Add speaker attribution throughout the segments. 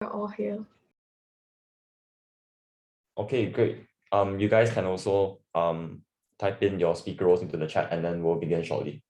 Speaker 1: We're all here.
Speaker 2: Okay, great. You guys can also type in your speaker roles into the chat and then we'll begin shortly.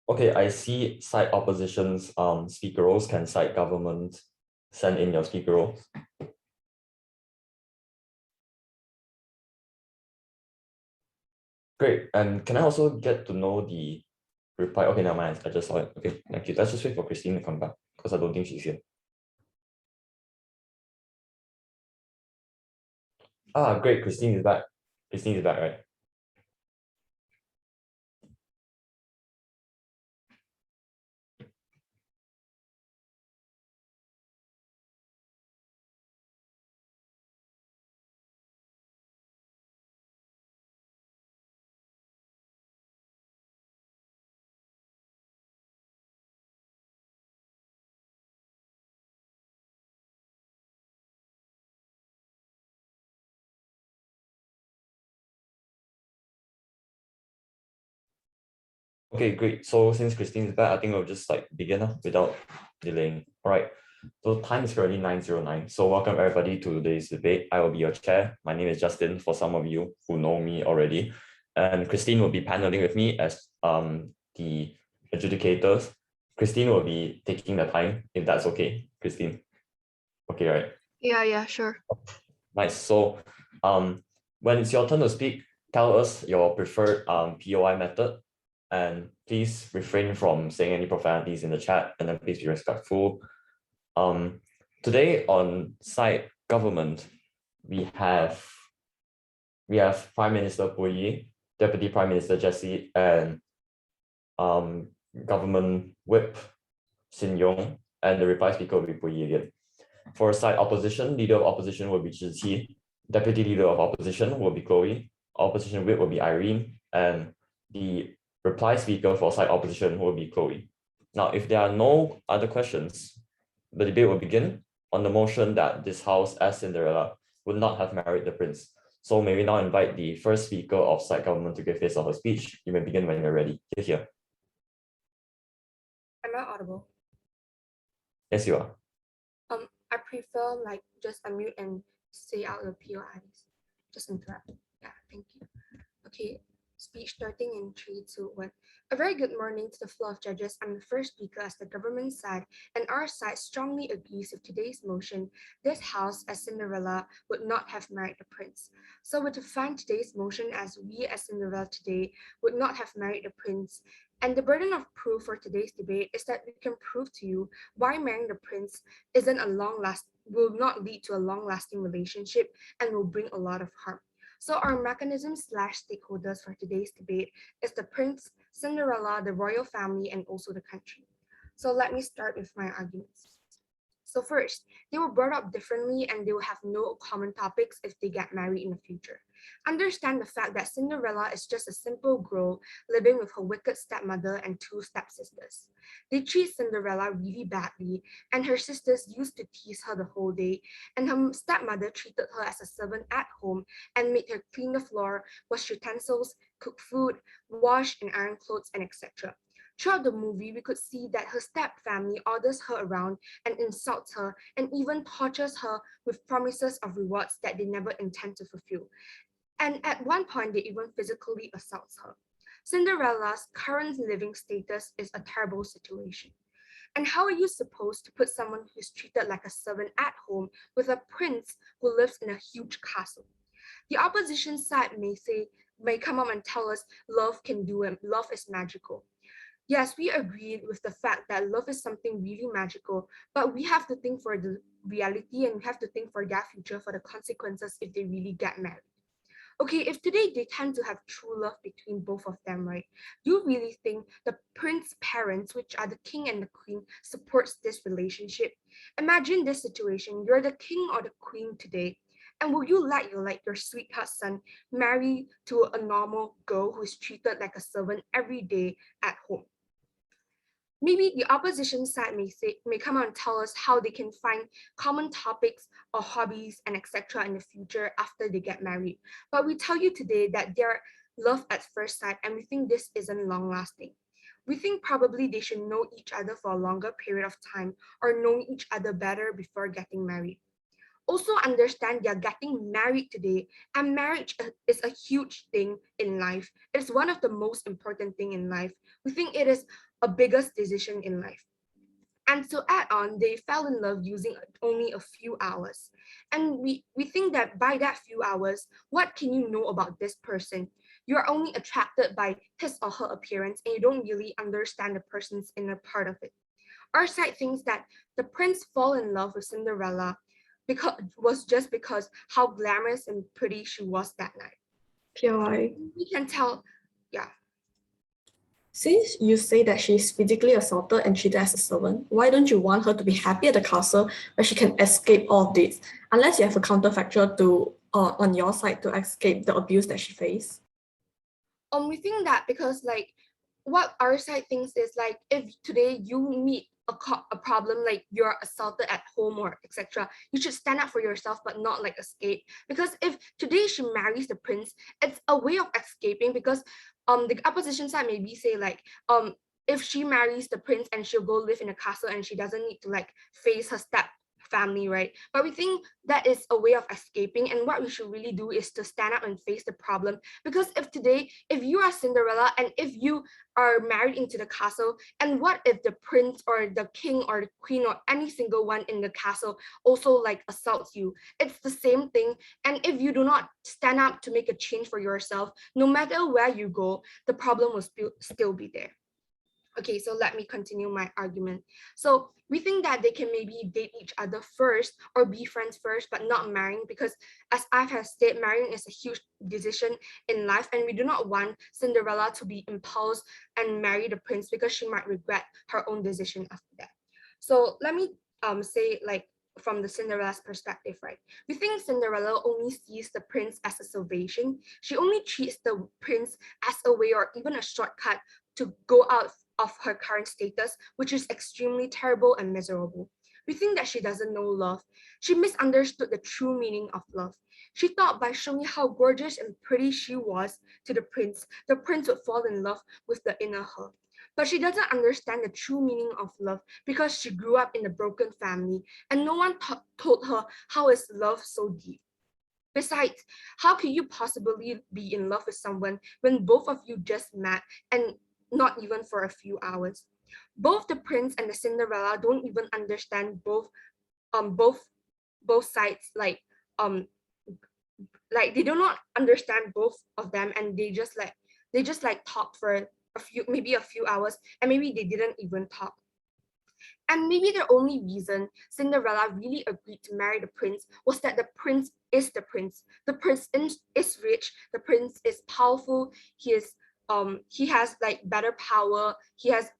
Speaker 2: Okay, I see side opposition's speaker roles. Can side government send in your speaker roles? Great. And can I also get to know the reply? Okay, never mind. I just saw it. Okay, thank you. Let's just wait for Christine to come back because I don't think she's here. Ah, great. Christine is back. Christine is back, right? Okay, great. So since Christine is back, I think we'll just begin without delaying. All right. So time is currently 9:09. So welcome everybody to today's debate. I will be your chair. My name is Justin, for some of you who know me already. And Christine will be paneling with me as the adjudicators. Christine will be taking the time, if that's okay. Christine. Okay, right?
Speaker 1: Yeah, sure.
Speaker 2: Nice. So when it's your turn to speak, tell us your preferred POI method. And please refrain from saying any profanities in the chat, and then please be respectful. Today on site government, we have Prime Minister Puyi, Deputy Prime Minister Jesse, and Government Whip Sin Yong, and the reply speaker will be Puyi again. For side opposition, leader of opposition will be Zhi Qi, deputy leader of opposition will be Chloe, opposition whip will be Irene, and the reply speaker for side opposition will be Chloe. Now, if there are no other questions, the debate will begin on the motion that this house, as Cinderella, would not have married the prince. So may we now invite the first speaker of side government to give his or her speech. You may begin when you're ready. Here.
Speaker 1: Am I audible?
Speaker 2: Yes, you are.
Speaker 1: I prefer just unmute and say out the POIs. Just interrupt. Yeah, thank you. Okay, speech starting in 3, 2, 1. A very good morning to the floor of judges. I'm the first speaker as the government side, and our side strongly agrees with today's motion. This house, as Cinderella, would not have married the prince. So we define today's motion as we, as Cinderella today, would not have married the prince. And the burden of proof for today's debate is that we can prove to you why marrying the prince will not lead to a long-lasting relationship and will bring a lot of harm. So our mechanism/stakeholders for today's debate is the prince, Cinderella, the royal family, and also the country. So let me start with my arguments. So first, they were brought up differently and they will have no common topics if they get married in the future. Understand the fact that Cinderella is just a simple girl living with her wicked stepmother and 2 stepsisters. They treat Cinderella really badly, and her sisters used to tease her the whole day, and her stepmother treated her as a servant at home and made her clean the floor, wash utensils, cook food, wash and iron clothes, and etc. Throughout the movie, we could see that her step family orders her around and insults her and even tortures her with promises of rewards that they never intend to fulfill. And at one point, they even physically assault her. Cinderella's current living status is a terrible situation. And how are you supposed to put someone who's treated like a servant at home with a prince who lives in a huge castle? The opposition side may come up and tell us love can do it, love is magical. Yes, we agreed with the fact that love is something really magical, but we have to think for the reality and we have to think for their future, for the consequences if they really get married. Okay, if today they tend to have true love between both of them, right? Do you really think the prince's parents, which are the king and the queen, supports this relationship? Imagine this situation: you're the king or the queen today, and will you let your sweetheart son marry to a normal girl who is treated like a servant every day at home? Maybe the opposition side may come out and tell us how they can find common topics or hobbies and etc. in the future after they get married. But we tell you today that they're love at first sight, and we think this isn't long lasting. We think probably they should know each other for a longer period of time or know each other better before getting married. Also understand they're getting married today, and marriage is a huge thing in life. It's one of the most important thing in life. We think it is a biggest decision in life. And to add on, they fell in love using only a few hours. And we think that by that few hours, what can you know about this person? You're only attracted by his or her appearance, and you don't really understand the person's inner part of it. Our side thinks that the prince fall in love with Cinderella because how glamorous and pretty she was that night.
Speaker 3: POI.
Speaker 1: We can tell, yeah.
Speaker 3: Since you say that she's physically assaulted and treated as a servant, why don't you want her to be happy at the castle where she can escape all of this? Unless you have a counterfactual to on your side to escape the abuse that she faced.
Speaker 1: We think that because what our side thinks is if today you meet a problem like you're assaulted at home or etc., you should stand up for yourself but not escape. Because if today she marries the prince, it's a way of escaping. Because the opposition side maybe say if she marries the prince and she'll go live in a castle and she doesn't need to face her step family, right? But we think that is a way of escaping, and what we should really do is to stand up and face the problem. Because if you are Cinderella and if you are married into the castle, and what if the prince or the king or the queen or any single one in the castle also assaults you? It's the same thing. And if you do not stand up to make a change for yourself, no matter where you go, the problem will still be there. Okay, so let me continue my argument. So we think that they can maybe date each other first or be friends first, but not marrying, because as I have said, marrying is a huge decision in life, and we do not want Cinderella to be impulsed and marry the prince because she might regret her own decision after that. So let me say from the Cinderella's perspective, right? We think Cinderella only sees the prince as a salvation. She only treats the prince as a way or even a shortcut to go out of her current status, which is extremely terrible and miserable. We think that she doesn't know love. She misunderstood the true meaning of love. She thought by showing how gorgeous and pretty she was to the prince would fall in love with the inner her. But she doesn't understand the true meaning of love because she grew up in a broken family and no one told her how is love so deep. Besides, how can you possibly be in love with someone when both of you just met and not even for a few hours? Both the prince and the Cinderella don't even understand both sides they do not understand both of them, and they just talk for a few hours, and maybe they didn't even talk. And maybe the only reason Cinderella really agreed to marry the prince was that the prince is the prince. The prince is rich, the prince is powerful, he has better power, he has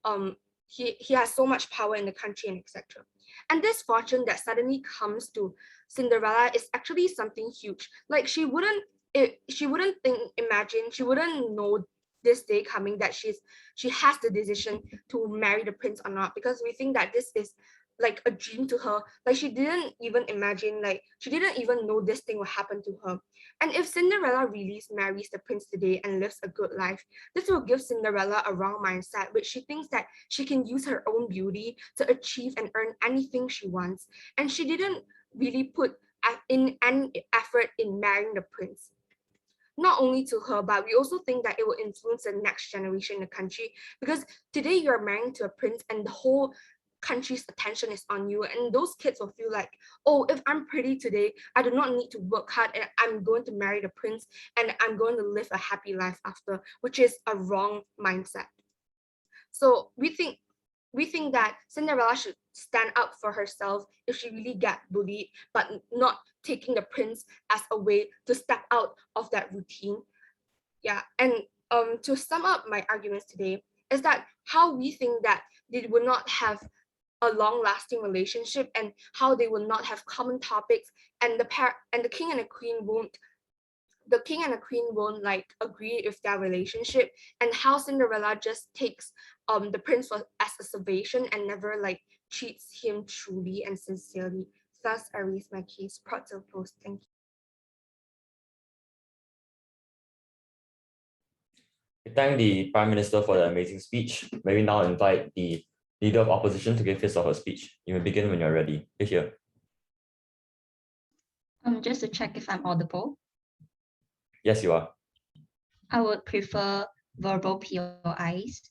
Speaker 1: so much power in the country and etc. And this fortune that suddenly comes to Cinderella is actually something huge. She wouldn't know this day coming that she has the decision to marry the prince or not, because we think that this is a dream to her. She didn't even imagine, she didn't even know this thing will happen to her. And if Cinderella really marries the prince today and lives a good life, this will give Cinderella a wrong mindset, which she thinks that she can use her own beauty to achieve and earn anything she wants. And she didn't really put in any effort in marrying the prince. Not only to her, but we also think that it will influence the next generation in the country, because today you're marrying to a prince and the whole country's attention is on you, and those kids will feel like, oh, if I'm pretty today, I do not need to work hard, and I'm going to marry the prince, and I'm going to live a happy life after, which is a wrong mindset. So we think that Cinderella should stand up for herself if she really got bullied, but not taking the prince as a way to step out of that routine. Yeah, and to sum up my arguments today is that how we think that they will not have a long-lasting relationship, and how they will not have common topics, and the king and the queen won't like agree with their relationship, and how Cinderella just takes the prince as a salvation and never like treats him truly and sincerely. Thus, I raise my case. Brought to a close. Thank you.
Speaker 2: We thank the Prime Minister for the amazing speech. May we now invite the Leader of Opposition to give his or her speech. You may begin when you're ready. Here.
Speaker 4: Just to check if I'm audible.
Speaker 2: Yes, you are.
Speaker 4: I would prefer verbal POIs.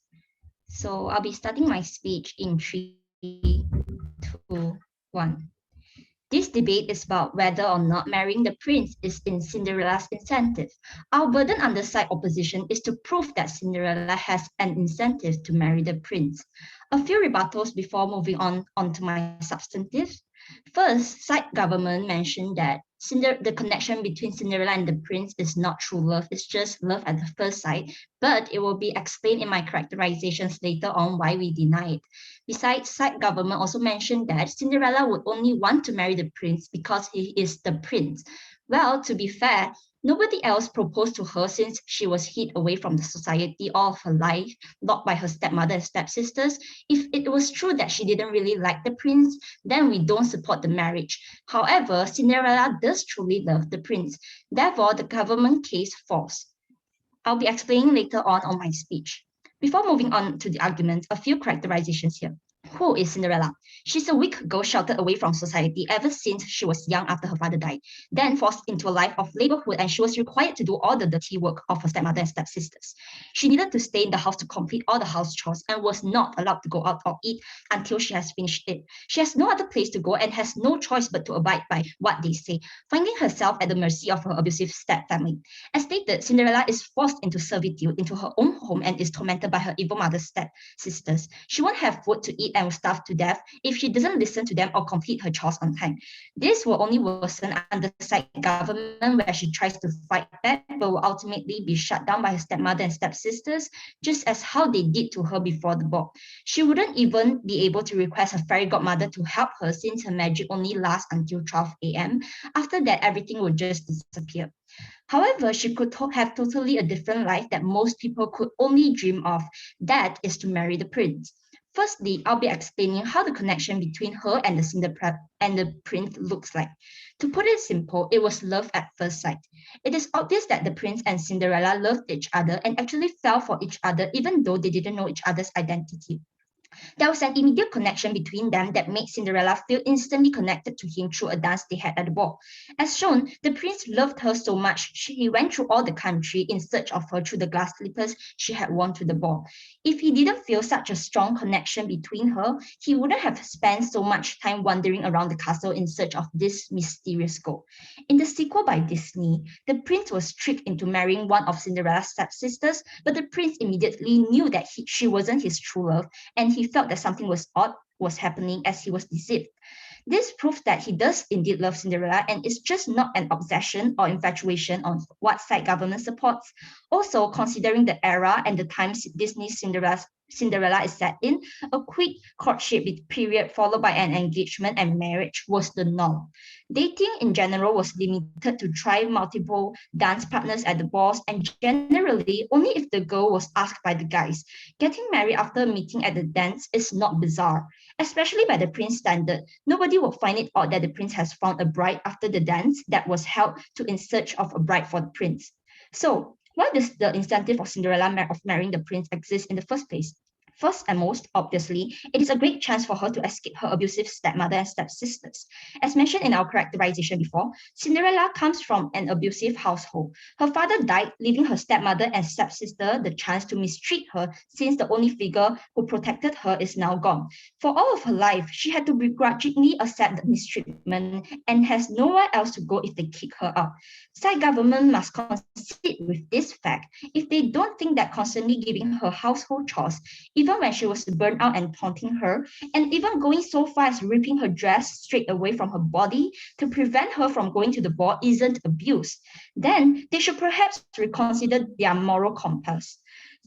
Speaker 4: So I'll be starting my speech in 3, 2, 1. This debate is about whether or not marrying the prince is in Cinderella's incentive. Our burden on the side opposition is to prove that Cinderella has an incentive to marry the prince. A few rebuttals before moving on to my substantive. First, side government mentioned that the connection between Cinderella and the prince is not true love, it's just love at the first sight, but it will be explained in my characterizations later on why we deny it. Besides, side government also mentioned that Cinderella would only want to marry the prince because he is the prince. Well, to be fair, nobody else proposed to her since she was hid away from the society all of her life, locked by her stepmother and stepsisters. If it was true that she didn't really like the prince, then we don't support the marriage. However, Cinderella does truly love the prince. Therefore, the government case falls. I'll be explaining later on my speech. Before moving on to the argument, a few characterizations here. Who is Cinderella? She's a weak girl sheltered away from society ever since she was young after her father died, then forced into a life of laborhood, and she was required to do all the dirty work of her stepmother and stepsisters. She needed to stay in the house to complete all the house chores and was not allowed to go out or eat until she has finished it. She has no other place to go and has no choice but to abide by what they say, finding herself at the mercy of her abusive stepfamily. As stated, Cinderella is forced into servitude into her own home and is tormented by her evil mother's stepsisters. She won't have food to eat and will starve to death if she doesn't listen to them or complete her chores on time. This will only worsen under side government, where she tries to fight back but will ultimately be shut down by her stepmother and stepsisters, just as how they did to her before the ball. She wouldn't even be able to request her fairy godmother to help her since her magic only lasts until 12 a.m. After that, everything will just disappear. However, she could have totally a different life that most people could only dream of. That is to marry the prince. Firstly, I'll be explaining how the connection between her and the prince looks like. To put it simple, it was love at first sight. It is obvious that the prince and Cinderella loved each other and actually fell for each other even though they didn't know each other's identity. There was an immediate connection between them that made Cinderella feel instantly connected to him through a dance they had at the ball. As shown, the prince loved her so much, he went through all the country in search of her through the glass slippers she had worn to the ball. If he didn't feel such a strong connection between her, he wouldn't have spent so much time wandering around the castle in search of this mysterious gold. In the sequel by Disney, the prince was tricked into marrying one of Cinderella's stepsisters, but the prince immediately knew that she wasn't his true love, and he felt that something was odd was happening as he was deceived. This proves that he does indeed love Cinderella and it's just not an obsession or infatuation on what side government supports. Also, considering the era and the times Disney's Cinderella is set in, a quick courtship period followed by an engagement and marriage was the norm. Dating in general was limited to try multiple dance partners at the balls, and generally only if the girl was asked by the guys. Getting married after meeting at the dance is not bizarre, especially by the prince standard. Nobody will find it odd that the prince has found a bride after the dance that was held in search of a bride for the prince. So, why does the incentive of Cinderella of marrying the prince exist in the first place? First and most obviously, it is a great chance for her to escape her abusive stepmother and stepsisters. As mentioned in our characterization before, Cinderella comes from an abusive household. Her father died, leaving her stepmother and stepsister the chance to mistreat her since the only figure who protected her is now gone. For all of her life, she had to begrudgingly accept the mistreatment and has nowhere else to go if they kick her out. Side government must concede with this fact if they don't think that constantly giving her household chores, even when she was burnt out and taunting her, and even going so far as ripping her dress straight away from her body to prevent her from going to the ball isn't abuse, then they should perhaps reconsider their moral compass.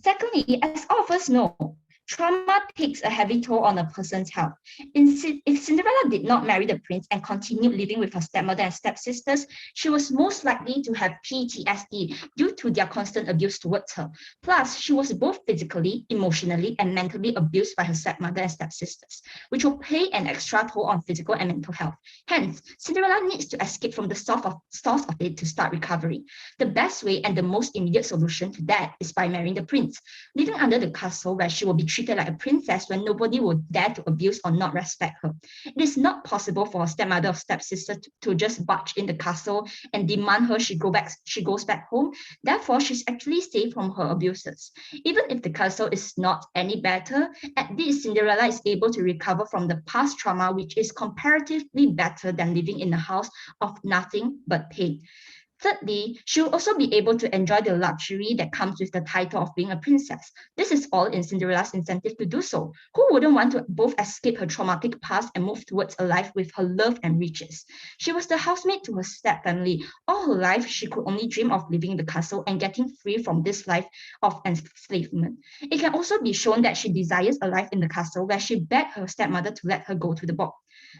Speaker 4: Secondly, as all of us know, trauma takes a heavy toll on a person's health. If Cinderella did not marry the prince and continued living with her stepmother and stepsisters, she was most likely to have PTSD due to their constant abuse towards her. Plus, she was both physically, emotionally, and mentally abused by her stepmother and stepsisters, which will play an extra toll on physical and mental health. Hence, Cinderella needs to escape from the source of it to start recovery. The best way and the most immediate solution to that is by marrying the prince, living under the castle where she will be treated like a princess when nobody will dare to abuse or not respect her. It is not possible for a stepmother or stepsister to just barge in the castle and demand her she goes back home. Therefore, she's actually safe from her abusers. Even if the castle is not any better, at least Cinderella is able to recover from the past trauma, which is comparatively better than living in a house of nothing but pain. Thirdly, she will also be able to enjoy the luxury that comes with the title of being a princess. This is all in Cinderella's incentive to do so. Who wouldn't want to both escape her traumatic past and move towards a life with her love and riches? She was the housemaid to her stepfamily. All her life, she could only dream of living in the castle and getting free from this life of enslavement. It can also be shown that she desires a life in the castle where she begged her stepmother to let her go to the ball.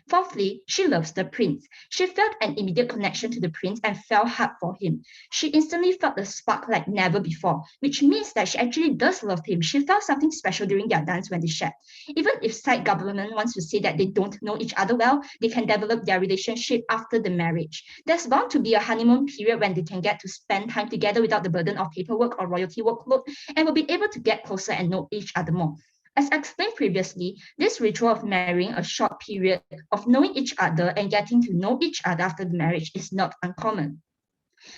Speaker 4: Fourthly, she loves the prince. She felt an immediate connection to the prince and fell hard for him. She instantly felt a spark like never before, which means that she actually does love him. She felt something special during their dance when they shared. Even if side government wants to say that they don't know each other well, they can develop their relationship after the marriage. There's bound to be a honeymoon period when they can get to spend time together without the burden of paperwork or royalty workload, and will be able to get closer and know each other more. As explained previously, this ritual of marrying a short period of knowing each other and getting to know each other after the marriage is not uncommon.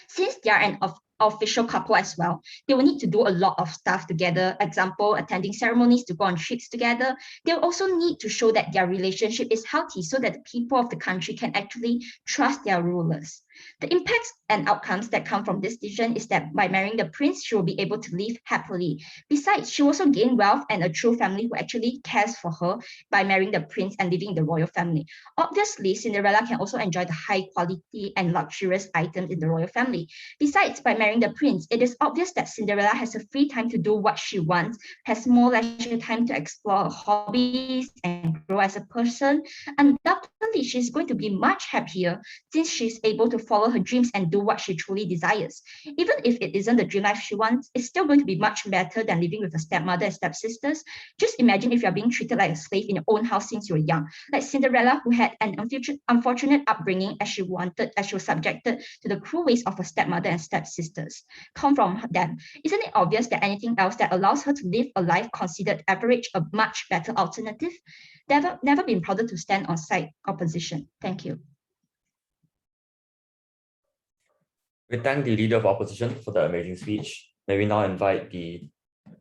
Speaker 4: Since they are an official couple as well, they will need to do a lot of stuff together. Example, attending ceremonies to go on trips together. They'll also need to show that their relationship is healthy so that the people of the country can actually trust their rulers. The impacts and outcomes that come from this decision is that by marrying the prince, she will be able to live happily. Besides, she will also gain wealth and a true family who actually cares for her by marrying the prince and living in the royal family. Obviously, Cinderella can also enjoy the high quality and luxurious items in the royal family. Besides, by marrying the prince, it is obvious that Cinderella has a free time to do what she wants, has more leisure time to explore her hobbies and grow as a person. Undoubtedly, she's going to be much happier since she's able to follow her dreams and do what she truly desires. Even if it isn't the dream life she wants, it's still going to be much better than living with a stepmother and stepsisters. Just imagine if you're being treated like a slave in your own house since you were young, like Cinderella, who had an unfortunate upbringing as she was subjected to the cruel ways of her stepmother and stepsisters. Come from them. Isn't it obvious that anything else that allows her to live a life considered average a much better alternative? Never been prouder to stand on side opposition. Thank you.
Speaker 2: We thank the Leader of Opposition for the amazing speech. May we now invite the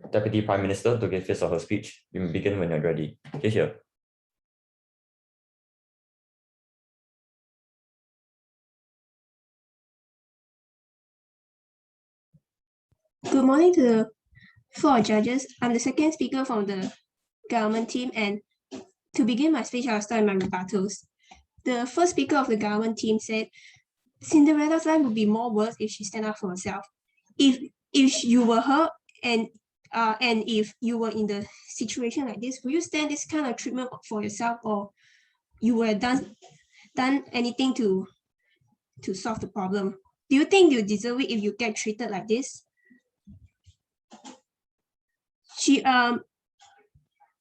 Speaker 2: Deputy Prime Minister to give his or her speech. You may begin when you're ready. Here.
Speaker 5: Good morning to the floor judges. I'm the second speaker from the government team, and to begin my speech, I'll start my rebuttals. The first speaker of the government team said, Cinderella's life would be more worse if she stand up for herself. If you were her and if you were in the situation like this, would you stand this kind of treatment for yourself, or you would have done anything to solve the problem? Do you think you deserve it if you get treated like this?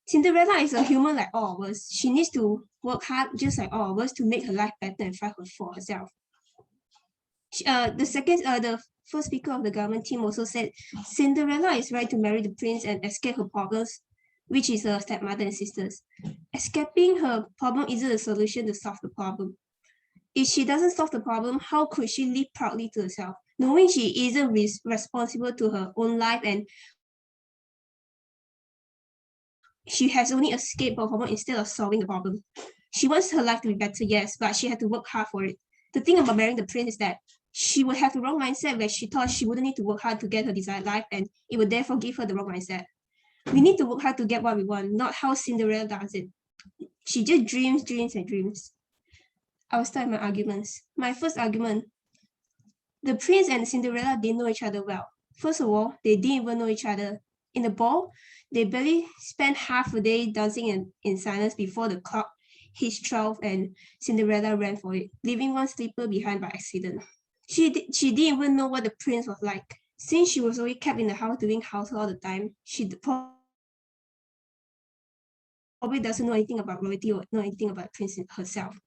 Speaker 5: Cinderella is a human like all of us. She needs to work hard just like all of us to make her life better and fight for herself. The first speaker of the government team also said Cinderella is right to marry the prince and escape her problems which is her stepmother and sisters. Escaping her problem isn't a solution to solve the problem. If she doesn't solve the problem, how could she live proudly to herself, knowing she isn't responsible to her own life and she has only escaped her problem instead of solving the problem? She wants her life to be better, yes, but she had to work hard for it. The thing about marrying the prince is that she would have the wrong mindset where she thought she wouldn't need to work hard to get her desired life, and it would therefore give her the wrong mindset. We need to work hard to get what we want, not how Cinderella does it. She just dreams, dreams, and dreams. I will start my arguments. My first argument, the prince and Cinderella didn't know each other well. First of all, they didn't even know each other. In the ball, they barely spent half a day dancing in silence before the clock hit 12 and Cinderella ran for it, leaving one slipper behind by accident. She didn't even know what the prince was like. Since she was always kept in the house doing housework all the time, she probably doesn't know anything about royalty or know anything about the prince herself.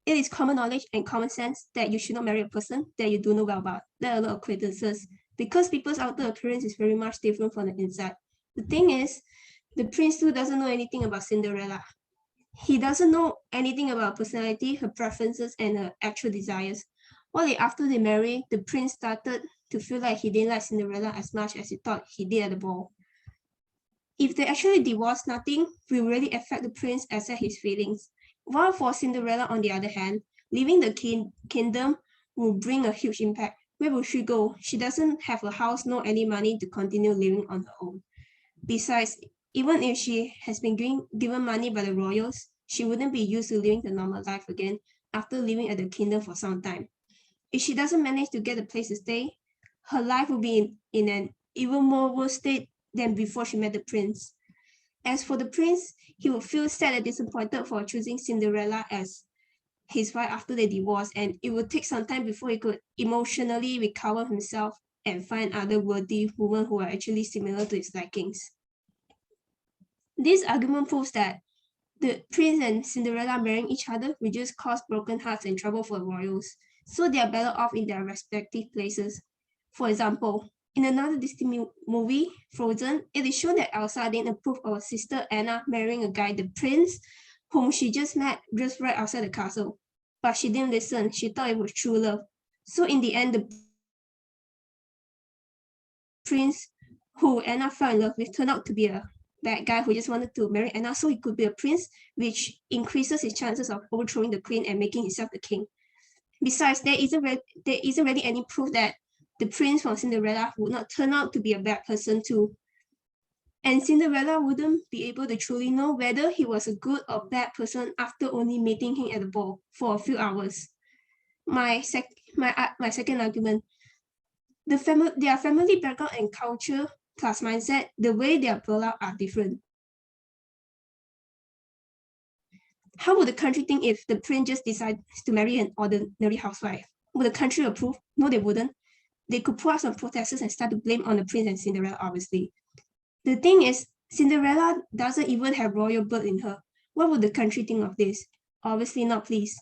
Speaker 5: It is common knowledge and common sense that you should not marry a person that you don't know well about, let alone acquaintances, because people's outer appearance is very much different from the inside. The thing is, the prince too doesn't know anything about Cinderella. He doesn't know anything about her personality, her preferences, and her actual desires. Only after they married, the prince started to feel like he didn't like Cinderella as much as he thought he did at the ball. If they actually divorced, nothing will really affect the prince except his feelings. While for Cinderella, on the other hand, leaving the kingdom will bring a huge impact. Where will she go? She doesn't have a house nor any money to continue living on her own. Besides, even if she has been given money by the royals, she wouldn't be used to living the normal life again after living at the kingdom for some time. If she doesn't manage to get a place to stay, her life will be in an even more worse state than before she met the prince. As for the prince, he would feel sad and disappointed for choosing Cinderella as his wife after they divorced, and it would take some time before he could emotionally recover himself and find other worthy women who are actually similar to his likings. This argument proves that the prince and Cinderella marrying each other will just cause broken hearts and trouble for the royals, so they are better off in their respective places. For example, in another Disney movie, Frozen, it is shown that Elsa didn't approve of her sister Anna marrying a guy, the prince, whom she just met just right outside the castle. But she didn't listen. She thought it was true love. So in the end, the prince who Anna fell in love with turned out to be a bad guy who just wanted to marry Anna so he could be a prince, which increases his chances of overthrowing the queen and making himself the king. Besides, there isn't really any proof that the prince from Cinderella would not turn out to be a bad person too. And Cinderella wouldn't be able to truly know whether he was a good or bad person after only meeting him at the ball for a few hours. My second argument, their family background and culture plus mindset, the way they are brought up are different. How would the country think if the prince just decides to marry an ordinary housewife? Would the country approve? No, they wouldn't. They could pull out some protesters and start to blame on the prince and Cinderella, obviously. The thing is, Cinderella doesn't even have royal blood in her. What would the country think of this? Obviously not pleased.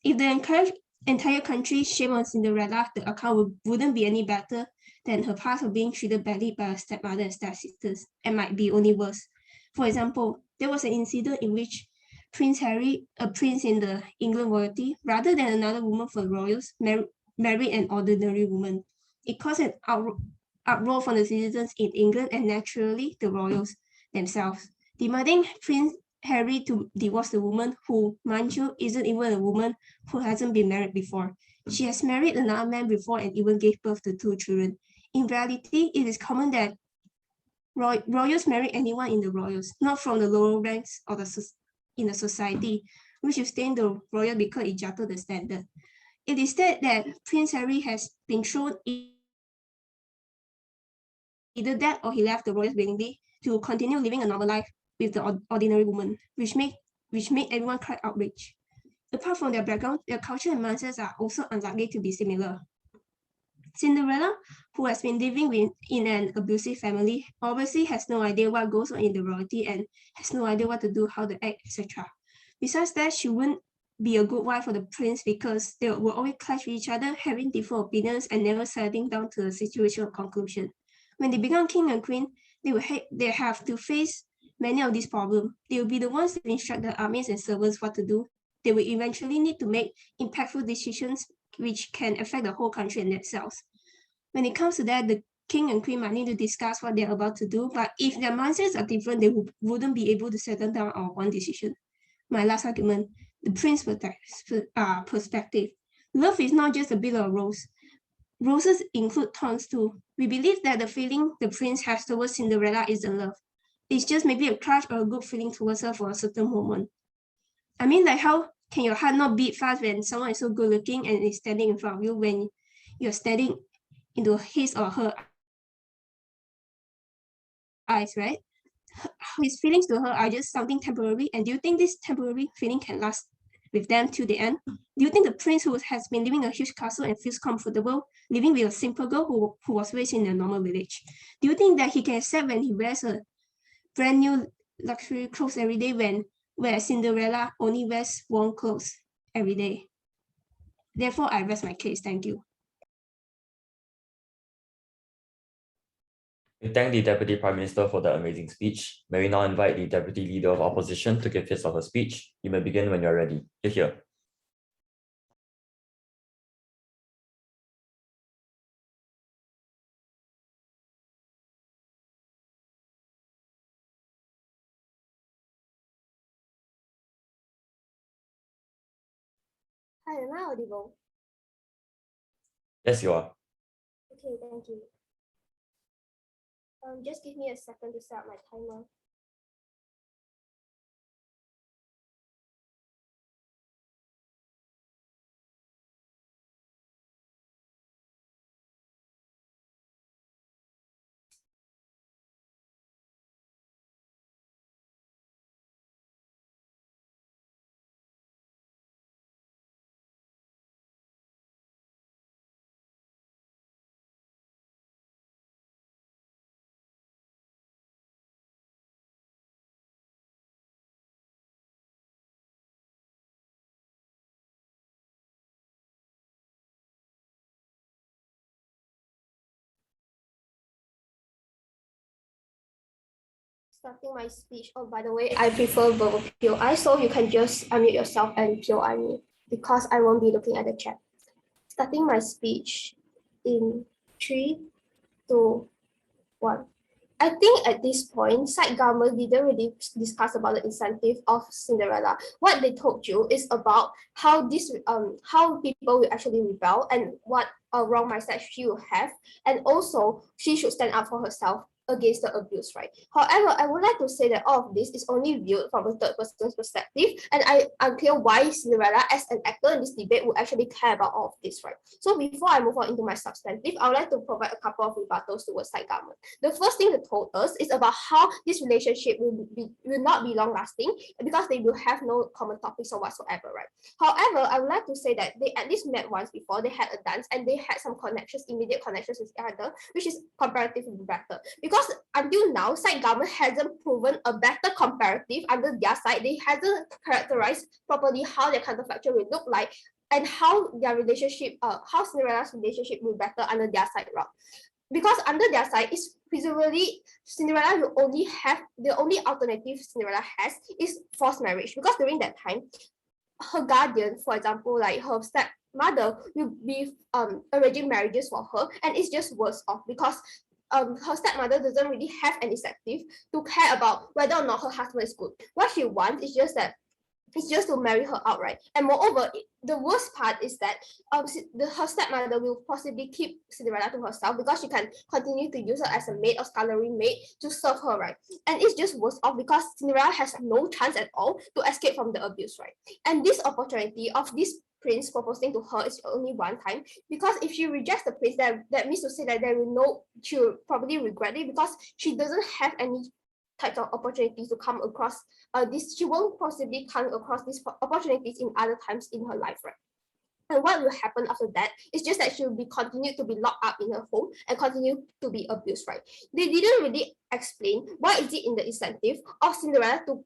Speaker 5: If the entire country shame on Cinderella, the account wouldn't be any better than her past of being treated badly by her stepmother and stepsisters, and might be only worse. For example, there was an incident in which Prince Harry, a prince in the England royalty, rather than another woman for the royals, married an ordinary woman. It caused an uproar from the citizens in England and naturally the royals themselves, demanding Prince Harry to divorce the woman who, mind you, isn't even a woman who hasn't been married before. She has married another man before and even gave birth to 2 children. In reality, it is common that royals marry anyone in the royals, not from the lower ranks of in the society, which is staying the royal because it jotted the standard. It is said that Prince Harry has been thrown either that or he left the royals willingly to continue living a normal life with the ordinary woman, which made everyone cry outrage. Apart from their background, their culture and mindsets are also unlikely to be similar. Cinderella, who has been living in an abusive family, obviously has no idea what goes on in the royalty and has no idea what to do, how to act, etc. Besides that, she wouldn't be a good wife for the prince because they will always clash with each other, having different opinions and never settling down to a situation of conclusion. When they become king and queen, they have to face many of these problems. They will be the ones to instruct the armies and servants what to do. They will eventually need to make impactful decisions which can affect the whole country and themselves. When it comes to that, the king and queen might need to discuss what they're about to do, but if their mindsets are different, they wouldn't be able to settle down on one decision. My last argument, the prince perspective. Love is not just a bit of rose. Roses include thorns too. We believe that the feeling the prince has towards Cinderella isn't love. It's just maybe a crush or a good feeling towards her for a certain moment. I mean, like, how can your heart not beat fast when someone is so good looking and is standing in front of you when you're staring into his or her eyes, right? His feelings to her are just something temporary. And do you think this temporary feeling can last with them till the end? Do you think the prince who has been living in a huge castle and feels comfortable living with a simple girl who was raised in a normal village, do you think that he can accept when he wears a brand new luxury clothes every day where Cinderella only wears warm clothes every day? Therefore, I rest my case. Thank you.
Speaker 2: We thank the Deputy Prime Minister for the amazing speech. May we now invite the Deputy Leader of Opposition to give his or her speech. You may begin when you are ready. Here.
Speaker 6: Hi, am I audible?
Speaker 2: Yes, you are.
Speaker 6: Okay, thank you. Just give me a second to start my timer. Starting my speech. Oh, by the way, I prefer verbal POI, so you can just unmute yourself and POI me because I won't be looking at the chat. Starting my speech in 3, 2, 1. I think at this point, side government didn't really discuss about the incentive of Cinderella. What they told you is about how how people will actually rebel and what wrong mindset she will have, and also she should stand up for herself against the abuse, right? However, I would like to say that all of this is only viewed from a third person's perspective, and I'm unclear why Cinderella as an actor in this debate would actually care about all of this, right? So before I move on into my substantive, I would like to provide a couple of rebuttals towards side government. The first thing they told us is about how this relationship will not be long lasting because they will have no common topics or whatsoever, right? However, I would like to say that they at least met once before, they had a dance and they had some connections, immediate connections with each other, which is comparatively better. Because until now, side government hasn't proven a better comparative under their side. They hasn't characterized properly how their counterfactual will look like and how their relationship, how Cinderella's relationship will be better under their side route. Because under their side is presumably Cinderella will only have the only alternative Cinderella has is forced marriage, because during that time her guardian, for example, like her stepmother, will be arranging marriages for her, and it's just worse off because her stepmother doesn't really have an incentive to care about whether or not her husband is good. What she wants is just that it's just to marry her outright. And moreover, the worst part is that her stepmother will possibly keep Cinderella to herself because she can continue to use her as a maid or scullery maid to serve her, right? And it's just worse off because Cinderella has no chance at all to escape from the abuse, right? And this opportunity of this prince proposing to her is only one time, because if she rejects the prince, that means to say that she will probably regret it because she doesn't have any types of opportunities to come across she won't possibly come across these opportunities in other times in her life, right? And what will happen after that is just that she will be continued to be locked up in her home and continue to be abused, right? They didn't really explain why is it in the incentive of Cinderella to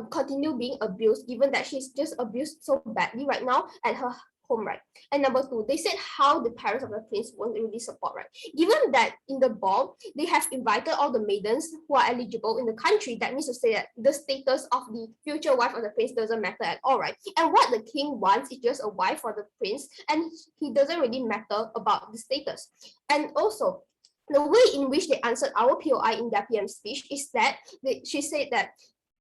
Speaker 6: continue being abused, given that she's just abused so badly right now at her home, right? And number two, they said how the parents of the prince won't really support, right? Given that in the ball, they have invited all the maidens who are eligible in the country, that means to say that the status of the future wife of the prince doesn't matter at all, right? And what the king wants is just a wife for the prince, and he doesn't really matter about the status. And also, the way in which they answered our POI in their PM speech is that she said that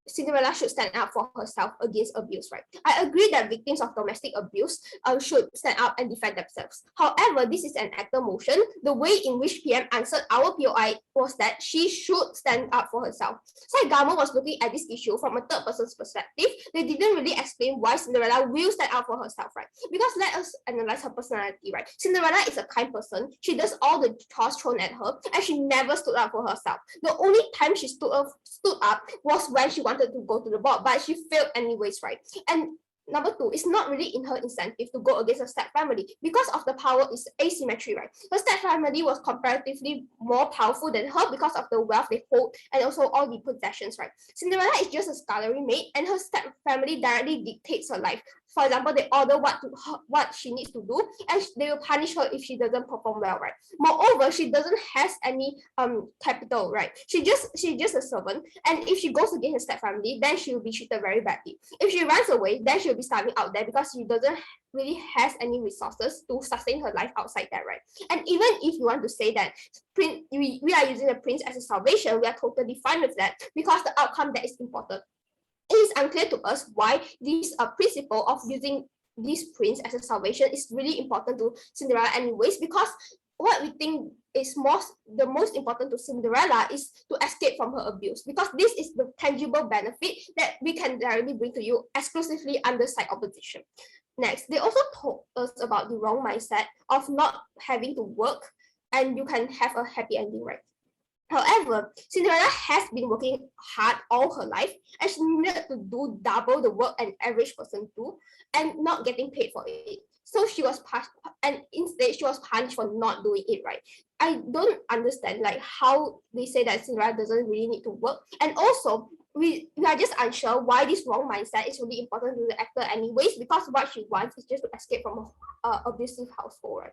Speaker 6: Cinderella should stand up for herself against abuse, right? I agree that victims of domestic abuse should stand up and defend themselves. However, this is an actor motion. The way in which PM answered our POI was that she should stand up for herself. So the government was looking at this issue from a third person's perspective. They didn't really explain why Cinderella will stand up for herself, right? Because let us analyze her personality, right? Cinderella is a kind person. She does all the chores thrown at her, and she never stood up for herself. The only time she stood up was when she wanted to go to the ball, but she failed anyways, right? And number two, it's not really in her incentive to go against her step family because of the power is asymmetry, right? Her step family was comparatively more powerful than her because of the wealth they hold and also all the possessions, right? Cinderella is just a scullery maid, and her step family directly dictates her life. For example, they order what she needs to do, and they will punish her if she doesn't perform well, right? Moreover, she doesn't have any capital, right? She's just a servant, and if she goes against her step family, then she will be treated very badly. If she runs away, then she'll be starving out there because she doesn't really has any resources to sustain her life outside there, right? And even if you want to say that we are using the prince as a salvation, we are totally fine with that because the outcome that is important. It is unclear to us why this principle of using this prince as a salvation is really important to Cinderella anyways, because what we think is the most important to Cinderella is to escape from her abuse, because this is the tangible benefit that we can directly bring to you exclusively under side opposition. Next, they also told us about the wrong mindset of not having to work and you can have a happy ending, right? However, Cinderella has been working hard all her life, and she needed to do double the work an average person do, and not getting paid for it. So she was and instead she was punished for not doing it, right? I don't understand like how they say that Cinderella doesn't really need to work, and also we are just unsure why this wrong mindset is really important to the actor anyways, because what she wants is just to escape from an abusive household, right?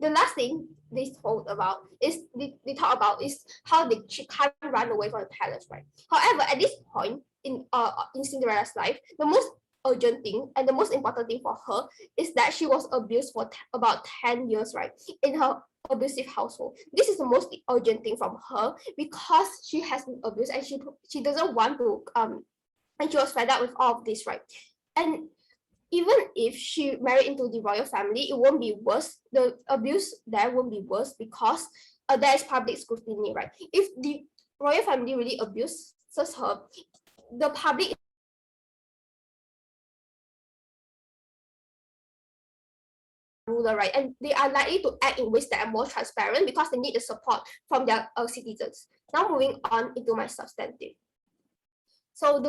Speaker 6: The last thing they told about is they talk about is how she can't run away from the palace, right? However, at this point in Cinderella's life, the most urgent thing and the most important thing for her is that she was abused for about 10 years, right, in her abusive household. This is the most urgent thing from her because she has been abused and she doesn't want to and she was fed up with all of this, right? And even if she married into the royal family, it won't be worse. The abuse there won't be worse because there is public scrutiny, right? If the royal family really abuses her, the public ruler, right? And they are likely to act in ways that are more transparent because they need the support from their citizens. Now moving on into my substantive. So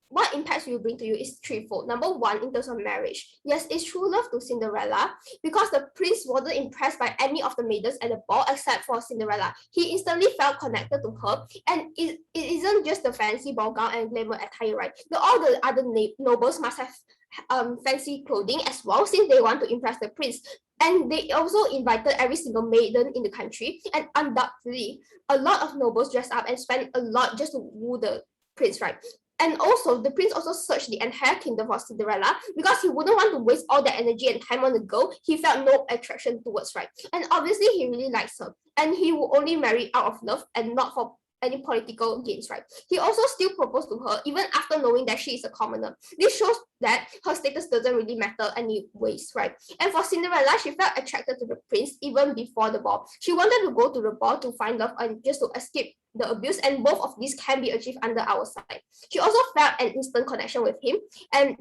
Speaker 6: what impacts we will bring to you is threefold. Number one, in terms of marriage. Yes, it's true love to Cinderella because the prince wasn't impressed by any of the maidens at the ball except for Cinderella. He instantly felt connected to her, and it isn't just the fancy ball gown and glamour attire, right? All the other nobles must have fancy clothing as well, since they want to impress the prince. And they also invited every single maiden in the country, and undoubtedly a lot of nobles dressed up and spent a lot just to woo the prince, right? And also, the prince also searched the entire kingdom for Cinderella because he wouldn't want to waste all that energy and time on the girl he felt no attraction towards, right? And obviously, he really likes her, and he will only marry out of love and not for any political gains, right? He also still proposed to her even after knowing that she is a commoner. This shows that her status doesn't really matter anyways, right? And for Cinderella, she felt attracted to the prince even before the ball. She wanted to go to the ball to find love and just to escape the abuse, and both of these can be achieved under our side. She also felt an instant connection with him, and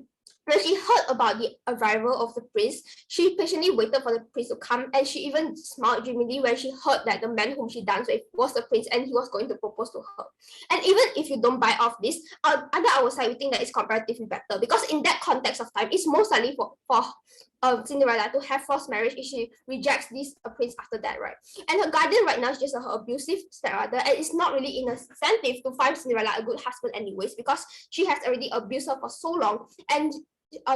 Speaker 6: when she heard about the arrival of the prince, she patiently waited for the prince to come, and she even smiled dreamily when she heard that the man whom she danced with was the prince and he was going to propose to her. And even if you don't buy off this, under our side, we think that it's comparatively better because in that context of time, it's most likely for Cinderella to have forced marriage if she rejects this prince after that, right? And her guardian right now is just her abusive stepmother, and it's not really in incentive to find Cinderella a good husband anyways because she has already abused her for so long, and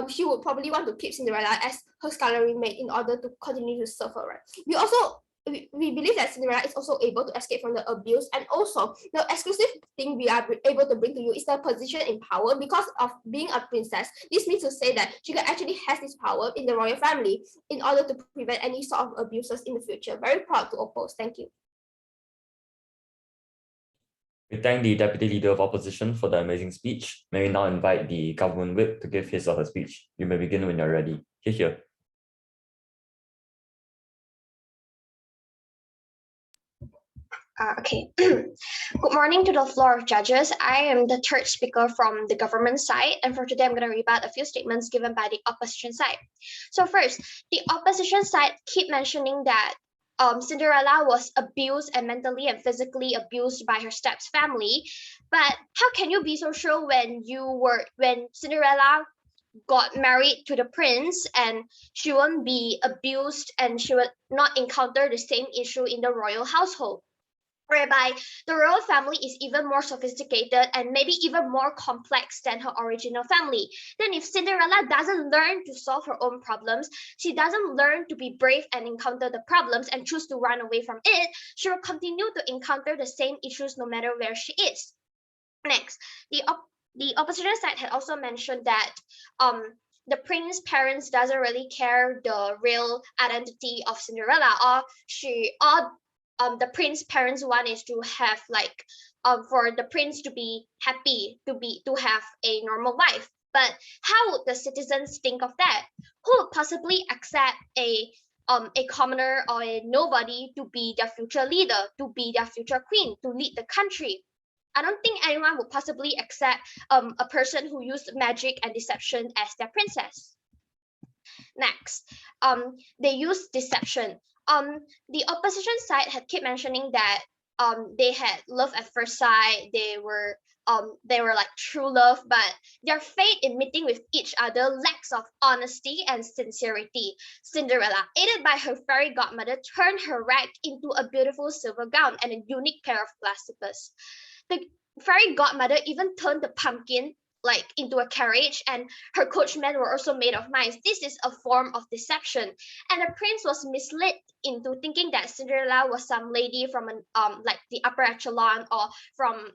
Speaker 6: she would probably want to keep Cinderella as her scullery maid in order to continue to serve her, right? We also we believe that Cinderella is also able to escape from the abuse, and also the exclusive thing we are able to bring to you is the position in power. Because of being a princess, this means to say that she can actually has this power in the royal family in order to prevent any sort of abuses in the future. Very proud to oppose. Thank you.
Speaker 2: We thank the Deputy Leader of Opposition for the amazing speech. May we now invite the Government Whip to give his or her speech. You may begin when you're ready. Here.
Speaker 7: Okay. Good morning to the floor of judges. I am the third speaker from the government side, and for today I'm going to rebut a few statements given by the opposition side. So first, the opposition side keep mentioning that Cinderella was abused and mentally and physically abused by her step's family. But how can you be so sure when Cinderella got married to the prince and she won't be abused and she will not encounter the same issue in the royal household, whereby the royal family is even more sophisticated and maybe even more complex than her original family? Then if Cinderella doesn't learn to solve her own problems, she doesn't learn to be brave and encounter the problems and choose to run away from it, she will continue to encounter the same issues no matter where she is. Next, the opposition side had also mentioned that the prince's parents doesn't really care the real identity of Cinderella, or the prince's parents want is to have like for the prince to be happy, to have a normal life. But how would the citizens think of that? Who would possibly accept a commoner or a nobody to be their future leader, to be their future queen, to lead the country? I don't think anyone would possibly accept a person who used magic and deception as their princess. Next, they use deception. The opposition side had kept mentioning that they had love at first sight. They were like true love, but their fate in meeting with each other lacks of honesty and sincerity. Cinderella, aided by her fairy godmother, turned her rag into a beautiful silver gown and a unique pair of glass slippers. The fairy godmother even turned the pumpkin like into a carriage, and her coachmen were also made of mice. This is a form of deception, and the prince was misled into thinking that Cinderella was some lady from an like the upper echelon or from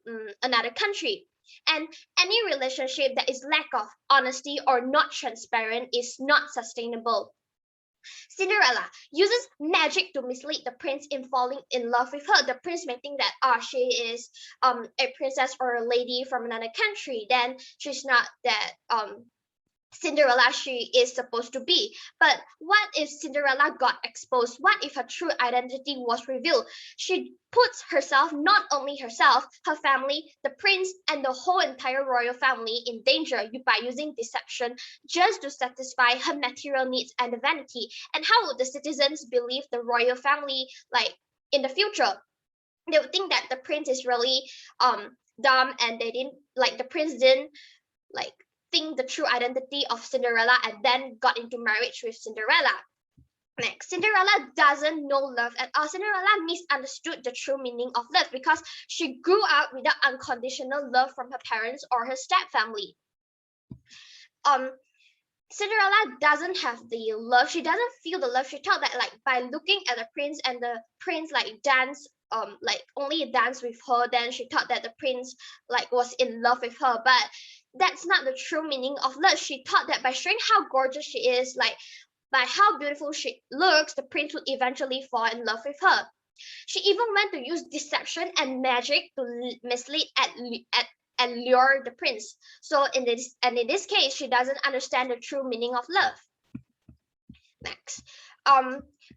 Speaker 7: another country. And any relationship that is lack of honesty or not transparent is not sustainable. Cinderella uses magic to mislead the prince in falling in love with her. The prince may think that she is a princess or a lady from another country, then she's not that Cinderella she is supposed to be. But what if Cinderella got exposed? What if her true identity was revealed? She puts herself, not only herself, her family, the prince, and the whole entire royal family in danger by using deception just to satisfy her material needs and the vanity. And how would the citizens believe the royal family like in the future? They would think that the prince is really dumb, and the prince didn't like think the true identity of Cinderella and then got into marriage with Cinderella. Next, Cinderella doesn't know love at all. Cinderella misunderstood the true meaning of love because she grew up without unconditional love from her parents or her step family. Cinderella doesn't have the love. She doesn't feel the love. She thought that like by looking at the prince and the prince like dance like only dance with her, then she thought that the prince like was in love with her. But that's not the true meaning of love. She thought that by showing how gorgeous she is, like by how beautiful she looks, the prince would eventually fall in love with her. She even went to use deception and magic to mislead and lure the prince. So in this case, she doesn't understand the true meaning of love. Next,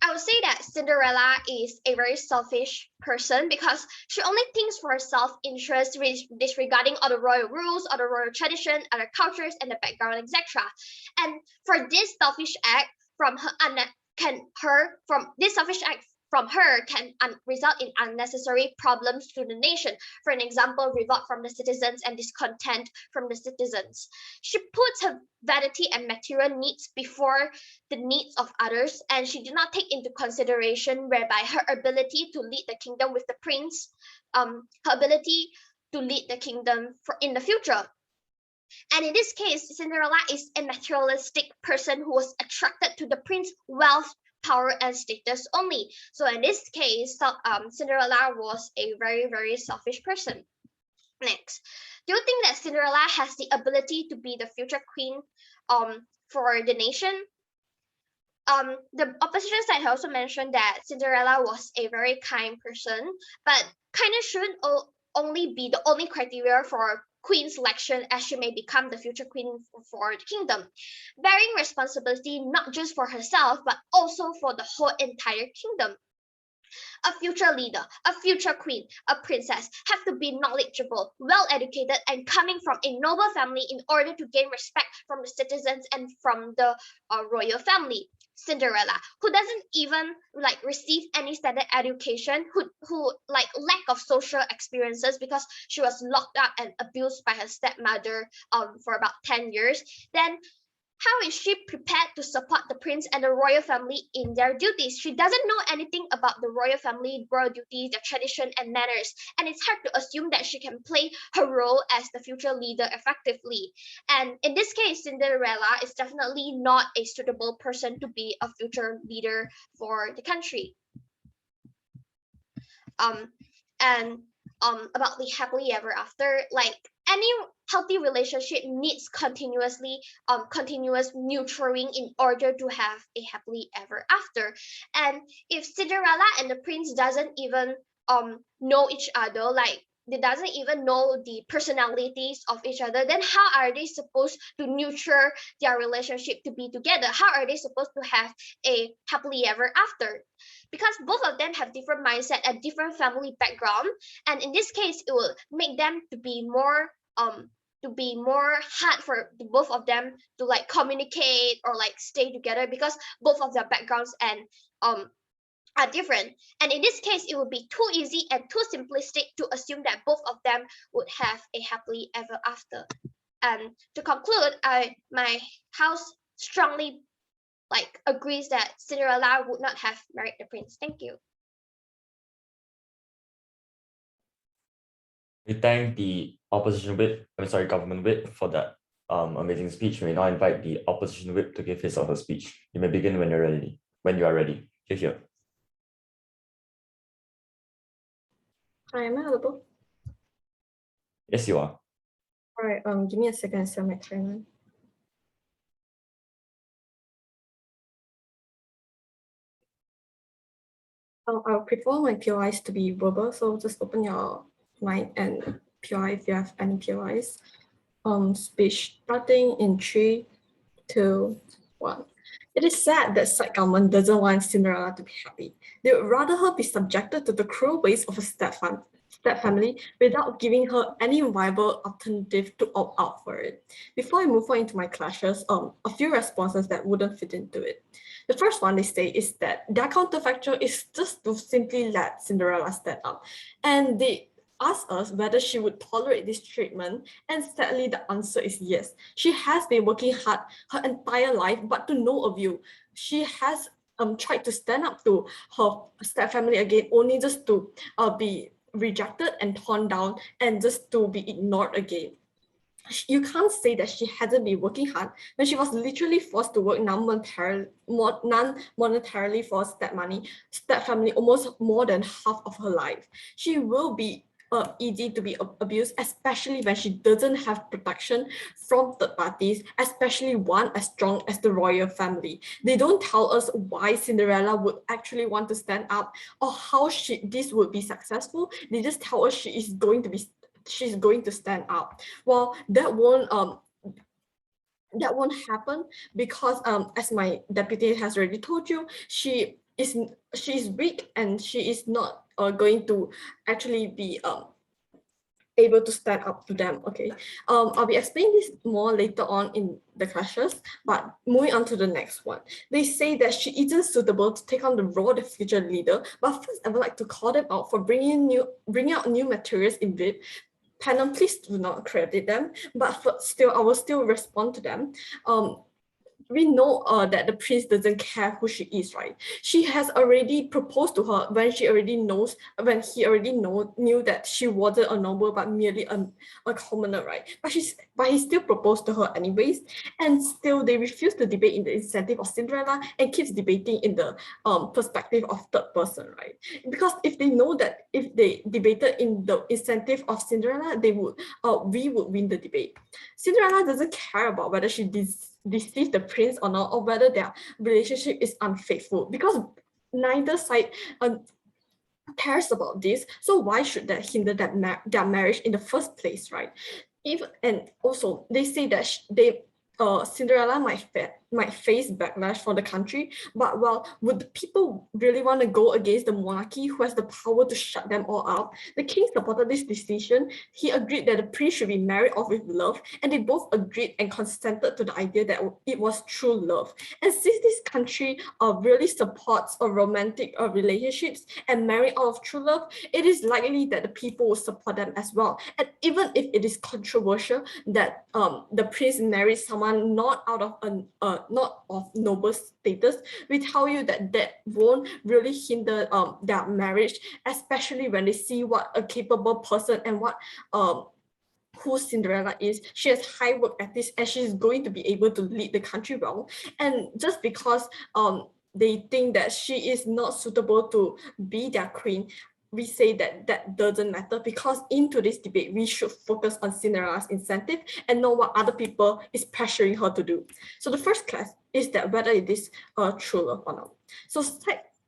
Speaker 7: I would say that Cinderella is a very selfish person because she only thinks for her self-interest, disregarding all the royal rules, all the royal tradition, other cultures, and the background, etc. And for this selfish act from her can result in unnecessary problems to the nation. For an example, revolt from the citizens and discontent from the citizens. She puts her vanity and material needs before the needs of others, and she did not take into consideration whereby her ability to lead the kingdom with the prince, her ability to lead the kingdom in the future. And in this case, Cinderella is a materialistic person who was attracted to the prince's wealth, power, and status only. So in this case, Cinderella was a very, very selfish person. Next, do you think that Cinderella has the ability to be the future queen for the nation? The opposition side also mentioned that Cinderella was a very kind person, but kindness shouldn't only be the only criteria for queen selection, as she may become the future queen for the kingdom, bearing responsibility not just for herself but also for the whole entire kingdom. A future leader, a future queen, a princess have to be knowledgeable, well educated, and coming from a noble family in order to gain respect from the citizens and from the royal family. Cinderella, who doesn't even like receive any standard education, who like lack of social experiences because she was locked up and abused by her stepmother for about 10 years, then how is she prepared to support the prince and the royal family in their duties? She doesn't know anything about the royal family, royal duties, their tradition and manners, and it's hard to assume that she can play her role as the future leader effectively. And in this case, Cinderella is definitely not a suitable person to be a future leader for the country. About the happily ever after, like any healthy relationship needs continuous nurturing in order to have a happily ever after. And if Cinderella and the prince doesn't even know each other, like they doesn't even know the personalities of each other, then how are they supposed to nurture their relationship to be together? How are they supposed to have a happily ever after? Because both of them have different mindset and different family background, and in this case it will make them to be more hard for both of them to like communicate or like stay together, because both of their backgrounds and are different. And in this case, it would be too easy and too simplistic to assume that both of them would have a happily ever after. And to conclude, my house strongly like agrees that Cinderella would not have married the prince. Thank you.
Speaker 2: We thank the government whip for that amazing speech. We now invite the opposition whip to give his or her speech. You may begin when you're ready. When you are ready. Here.
Speaker 3: Hi, am I audible?
Speaker 2: Yes, you are.
Speaker 3: All right, give me a second to set my timer. I'll prefer my POIs to be verbal, so just open your mic and POI if you have any POIs. Speech starting in 3, 2, 1. It is sad that side government doesn't want Cinderella to be happy. They would rather her be subjected to the cruel ways of a step-family without giving her any viable alternative to opt out for it. Before I move on into my clashes, a few responses that wouldn't fit into it. The first one they say is that their counterfactual is just to simply let Cinderella stand up. And they ask us whether she would tolerate this treatment, and sadly the answer is yes. She has been working hard her entire life, but to no avail. She has tried to stand up to her stepfamily again, only just to be rejected and torn down and just to be ignored again. You can't say that she hasn't been working hard when she was literally forced to work non-monetarily for stepfamily almost more than half of her life. She will be easy to be abused, especially when she doesn't have protection from third parties, especially one as strong as the royal family. They don't tell us why Cinderella would actually want to stand up or how this would be successful. They just tell us she's going to stand up. Well, that won't happen because as my deputy has already told you, she is weak and she is not going to actually be able to stand up to them. Okay, I'll be explaining this more later on in the classes, but moving on to the next one. They say that she isn't suitable to take on the role of future leader, but first I would like to call them out for bringing out new materials in VIP. Panel, please do not credit them, but still, I will still respond to them. we know that the prince doesn't care who she is, right? She has already proposed to her when he already knew that she wasn't a noble but merely a commoner, right? But he still proposed to her anyways, and still they refuse to debate in the incentive of Cinderella and keeps debating in the perspective of third person, right? Because if they know that if they debated in the incentive of Cinderella, we would win the debate. Cinderella doesn't care about whether she deceived the prince or not, or whether their relationship is unfaithful, because neither side cares about this. So why should that hinder their marriage in the first place, right? And also they say that Cinderella might face backlash from the country, but well, would the people really want to go against the monarchy who has the power to shut them all out? The king supported this decision. He agreed that the prince should be married off with love, and they both agreed and consented to the idea that it was true love. And since this country really supports romantic relationships and marry out of true love, it is likely that the people will support them as well. And even if it is controversial that the prince married someone not out of not of noble status, we tell you that won't really hinder their marriage, especially when they see what a capable person and what who Cinderella is. She has high work ethics and she's going to be able to lead the country well. And just because they think that she is not suitable to be their queen, we say that doesn't matter, because in today's debate, we should focus on Cinderella's incentive and know what other people is pressuring her to do. So the first class is that whether it is true love or not. So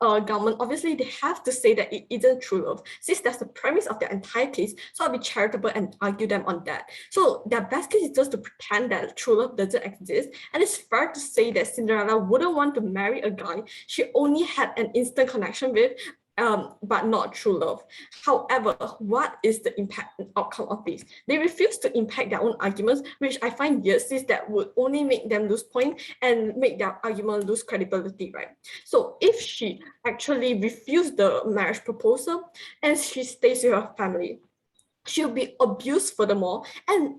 Speaker 3: government, obviously they have to say that it isn't true love, since that's the premise of their entire case. So I'll be charitable and argue them on that. So their best case is just to pretend that true love doesn't exist, and it's fair to say that Cinderella wouldn't want to marry a guy she only had an instant connection with, but not true love. However, what is the impact and outcome of this? They refuse to impact their own arguments, which I find weird, since that would only make them lose point and make their argument lose credibility, right? So if she actually refused the marriage proposal and she stays with her family, she'll be abused furthermore, and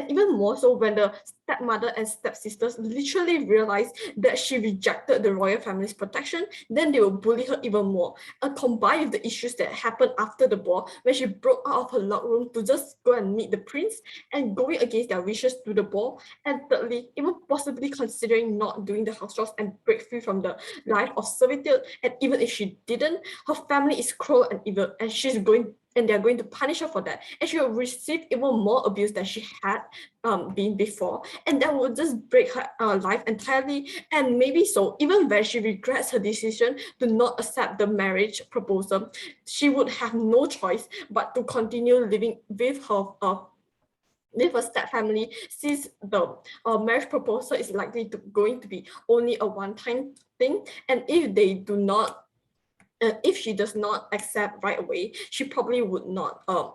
Speaker 3: even more so when the stepmother and stepsisters literally realize that she rejected the royal family's protection, then they will bully her even more. And combined with the issues that happened after the ball, when she broke out of her locked room to just go and meet the prince and going against their wishes to the ball, and thirdly, even possibly considering not doing the house chores and break free from the life of servitude, and even if she didn't, her family is cruel and evil, and they're going to punish her for that, and she will receive even more abuse than she had been before, and that will just break her life entirely. And maybe so, even when she regrets her decision to not accept the marriage proposal, she would have no choice but to continue living with her step family, since the marriage proposal is likely going to be only a one-time thing, and if she does not accept right away, she probably would never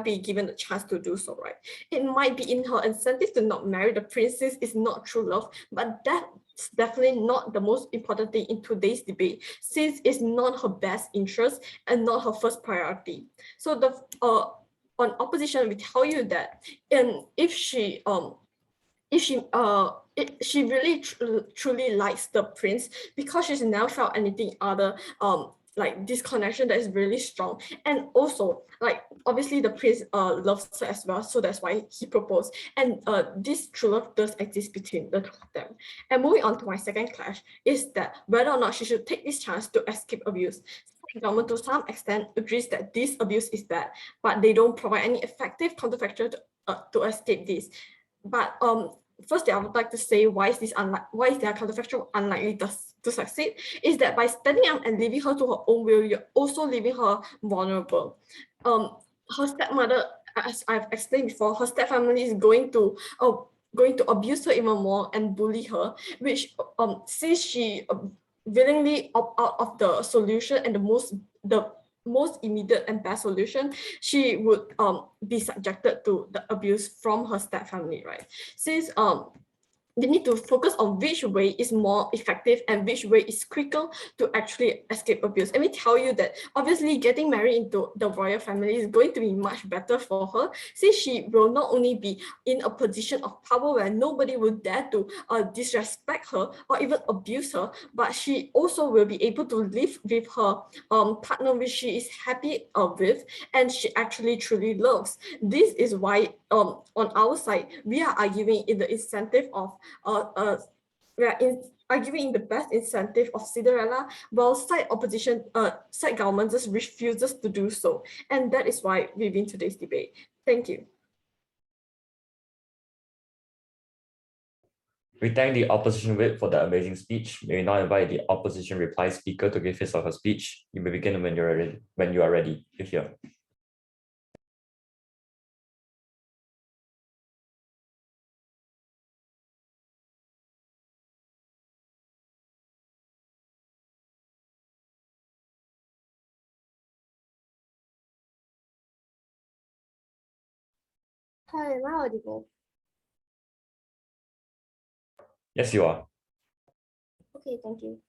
Speaker 3: be given the chance to do so, right? It might be in her incentive to not marry the princess is not true love, but that's definitely not the most important thing in today's debate, since it's not her best interest and not her first priority. So on opposition, we tell you that if she really truly likes the prince, because she's never felt anything other like this connection that is really strong, and also like obviously the prince loves her as well, so that's why he proposed, and this true love does exist between the two of them. And moving on to my second clash is that whether or not she should take this chance to escape abuse. The government to some extent agrees that this abuse is bad, but they don't provide any effective counterfactual to escape this. But firstly, I would like to say why is their counterfactual unlikely to succeed, is that by standing up and leaving her to her own will, you're also leaving her vulnerable. Her stepmother, as I've explained before, her stepfamily is going to abuse her even more and bully her, which since she willingly opt out of the solution and the most immediate and best solution, she would be subjected to the abuse from her stepfamily, right? Since we need to focus on which way is more effective and which way is quicker to actually escape abuse. Let me tell you that obviously getting married into the royal family is going to be much better for her, since she will not only be in a position of power where nobody will dare to disrespect her or even abuse her, but she also will be able to live with her partner which she is happy with and she actually truly loves. This is why on our side we are arguing in the incentive of we are arguing in the best incentive of Cinderella, while side government just refuses to do so, and that is why we win today's debate. Thank you.
Speaker 2: We thank the opposition whip for the amazing speech. May we now invite the opposition reply speaker to give his or her speech. You may begin when you are ready. You hear.
Speaker 6: Hi, am I audible?
Speaker 2: Yes, you are.
Speaker 6: Okay, thank you.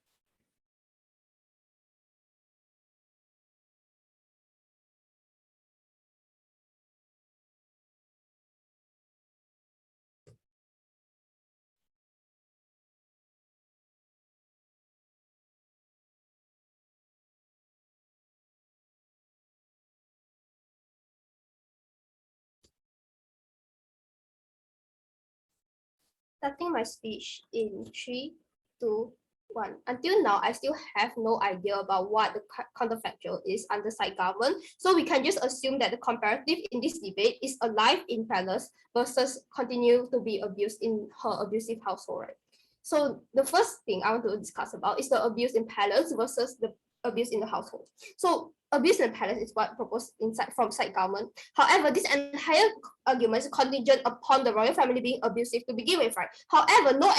Speaker 6: Starting my speech in 3, 2, 1. Until now, I still have no idea about what the counterfactual is under side government. So we can just assume that the comparative in this debate is a life in palace versus continue to be abused in her abusive household, right? So the first thing I want to discuss about is the abuse in palace versus the abuse in the household. So abuse in the palace is what proposed inside from side government. However, this entire argument is contingent upon the royal family being abusive to begin with, right? However, no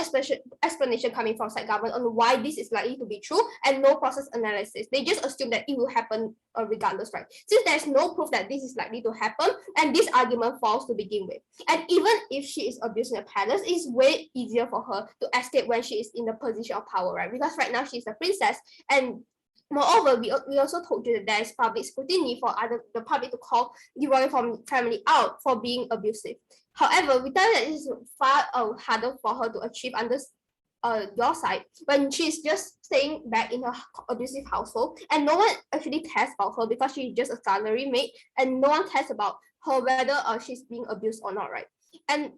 Speaker 6: explanation coming from side government on why this is likely to be true and no process analysis. They just assume that it will happen regardless, right? Since there's no proof that this is likely to happen, and this argument falls to begin with. And even if she is abusing the palace, it's way easier for her to escape when she is in the position of power, right? Because right now she's a princess, and moreover, we also told you that there is public scrutiny for the public to call the royal family out for being abusive. However, we tell that it is far harder for her to achieve under your side when she's just staying back in her abusive household and no one actually cares about her because she's just a salary maid and no one cares about her whether she's being abused or not, right? And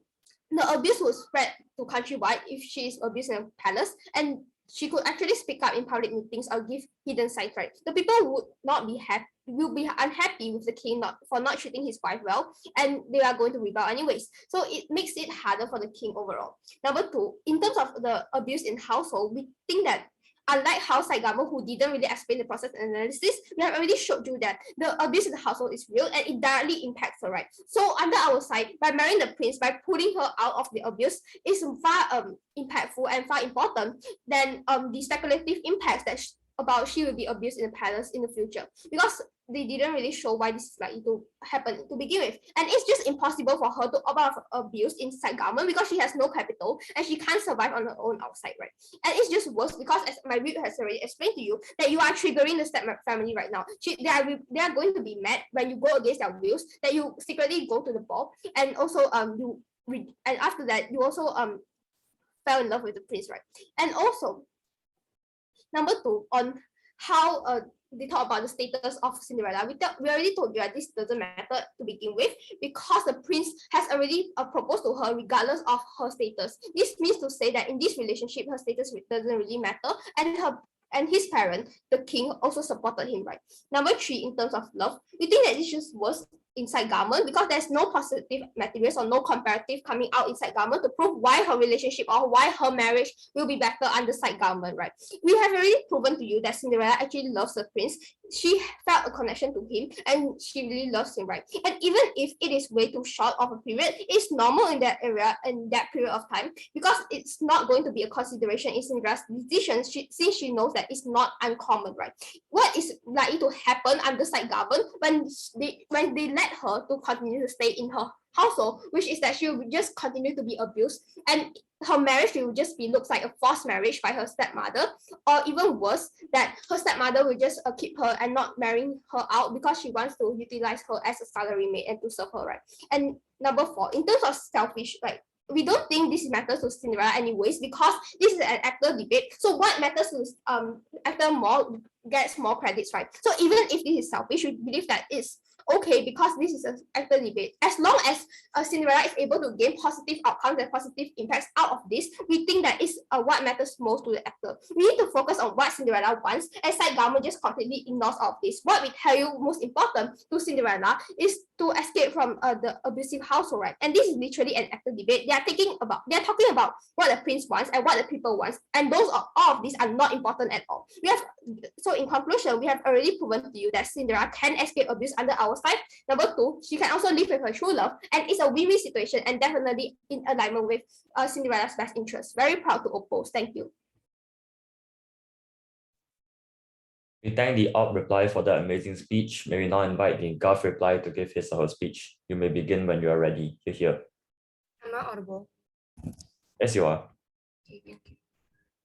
Speaker 6: the abuse will spread to countrywide if she is abused in a palace, and she could actually speak up in public meetings or give hidden signs, right? The people would not be happy, will be unhappy with the king for not treating his wife well, and they are going to rebel anyways. So it makes it harder for the king overall. Number two, in terms of the abuse in household, we think that unlike house side government who didn't really explain the process analysis, we have already showed you that the abuse in the household is real and it directly impacts her, right? So under our side, by marrying the prince, by pulling her out of the abuse, is far impactful and far important than the speculative impacts that about she will be abused in the palace in the future, because they didn't really show why this is likely to happen to begin with. And it's just impossible for her to avoid abuse inside government because she has no capital and she can't survive on her own outside, right? And it's just worse because, as my reader has already explained to you, that you are triggering the step family right now. They are going to be mad when you go against their wills, that you secretly go to the ball, and also and after that you also fell in love with the prince, right? And also, number two, on how they talk about the status of Cinderella. We already told you that this doesn't matter to begin with because the prince has already proposed to her regardless of her status. This means to say that in this relationship, her status doesn't really matter, and his parent, the king, also supported him, right? Number three, in terms of love, we think that this is worse inside government because there's no positive materials or no comparative coming out inside government to prove why her relationship or why her marriage will be better under side government, right? We have already proven to you that Cinderella actually loves the prince. She felt a connection to him and she really loves him, right? And even if it is way too short of a period, it's normal in that area, in that period of time, because it's not going to be a consideration in Cinderella's decision since she knows that it's not uncommon, right? What is likely to happen under side government when they let her to continue to stay in her household, which is that she will just continue to be abused, and her marriage will just be looks like a forced marriage by her stepmother, or even worse, that her stepmother will just keep her and not marrying her out because she wants to utilize her as a salary maid and to serve her, right? And number 4, in terms of selfish, like, we don't think this matters to Cinderella anyways, because this is an actor debate. So what matters to actor more gets more credits, right? So even if this is selfish, we believe that it's okay because this is an actor debate. As long as Cinderella is able to gain positive outcomes and positive impacts out of this, we think that is what matters most to the actor. We need to focus on what Cinderella wants, and side government just completely ignores all of this. What we tell you most important to Cinderella is to escape from the abusive household, right? And this is literally an actor debate. They are talking about what the prince wants and what the people wants, and those are, all of these are not important at all. So in conclusion, we have already proven to you that Cinderella can escape abuse under our side. Number 2, she can also live with her true love, and it's a win-win situation and definitely in alignment with Cinderella's best interest. Very proud to oppose. Thank you.
Speaker 2: We thank the op reply for that amazing speech. May we now invite the Gov reply to give his or her speech. You may begin when you are ready. You're here.
Speaker 1: Am I audible?
Speaker 2: Yes, you are.
Speaker 1: Okay, thank you.